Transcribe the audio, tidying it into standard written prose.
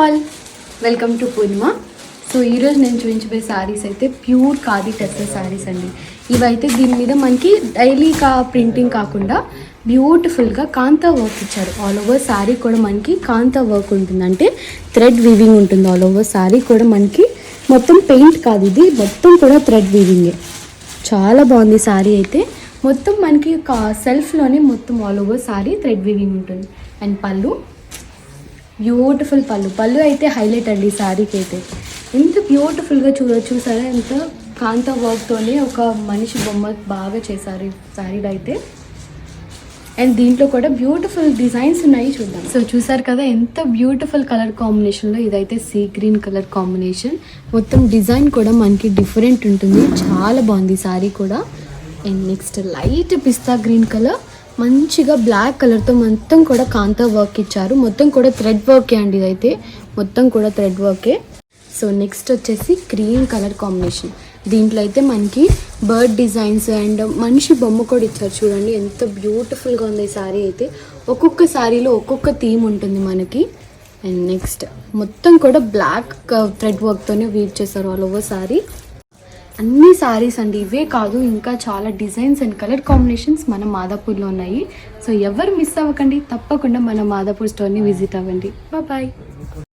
All, welcome to Purnima. So ఈరోజు నేను చూపించబోయే శారీస్ అయితే ప్యూర్ ఖాదీ టెస్సర్ శారీస్ అండి. ఇవైతే దీని మీద మనకి డైలీ ప్రింటింగ్ కాకుండా బ్యూటిఫుల్గా కాంతా వర్క్ ఇచ్చారు. ఆల్ ఓవర్ శారీ కూడా మనకి కాంతా వర్క్ ఉంటుంది, అంటే థ్రెడ్ వీవింగ్ ఉంటుంది. ఆల్ ఓవర్ శారీ కూడా మనకి మొత్తం పెయింట్ కాదు, ఇది మొత్తం కూడా థ్రెడ్ వీవింగే. చాలా బాగుంది శారీ అయితే. మొత్తం మనకి సెల్ఫ్లోనే మొత్తం all over sari thread weaving ఉంటుంది. అండ్ పళ్ళు, బ్యూటిఫుల్ పళ్ళు అయితే హైలైట్ అండి శారీకి అయితే. ఎంత బ్యూటిఫుల్గా చూసారా, ఎంత కాంతా వర్క్తోనే ఒక మనిషి బొమ్మ బాగా చేశారు ఈ శారీలో అయితే. అండ్ దీంట్లో కూడా బ్యూటిఫుల్ డిజైన్స్ ఉన్నాయి, చూద్దాం. సో చూసారు కదా ఎంత బ్యూటిఫుల్ కలర్ కాంబినేషన్లో, ఇదైతే సీ గ్రీన్ కలర్ కాంబినేషన్. మొత్తం డిజైన్ కూడా మనకి డిఫరెంట్ ఉంటుంది, చాలా బాగుంది శారీ కూడా. And next light pista green colour, మంచిగా బ్లాక్ కలర్తో మొత్తం కూడా కాంతా వర్క్ ఇచ్చారు. మొత్తం కూడా థ్రెడ్ వర్కే అండి, ఇదైతే మొత్తం కూడా థ్రెడ్ వర్కే. సో నెక్స్ట్ వచ్చేసి క్రీమ్ కలర్ కాంబినేషన్. దీంట్లో అయితే మనకి బర్డ్ డిజైన్స్ అండ్ మనిషి బొమ్మ కూడా ఇచ్చారు. చూడండి ఎంత బ్యూటిఫుల్గా ఉంది ఈ శారీ అయితే. ఒక్కొక్క శారీలో ఒక్కొక్క థీమ్ ఉంటుంది మనకి. అండ్ నెక్స్ట్ మొత్తం కూడా బ్లాక్ థ్రెడ్ వర్క్తోనే వీవ్ చేశారు ఆల్ ఓవర్ శారీ. అన్ని శారీస్ అండి, ఇవే కాదు ఇంకా చాలా డిజైన్స్ అండ్ కలర్ కాంబినేషన్స్ మన మాదాపూర్లో ఉన్నాయి. సో ఎవరు మిస్ అవ్వకండి, తప్పకుండా మన మాదాపూర్ స్టోర్ని విజిట్ అవ్వండి. బాయ్.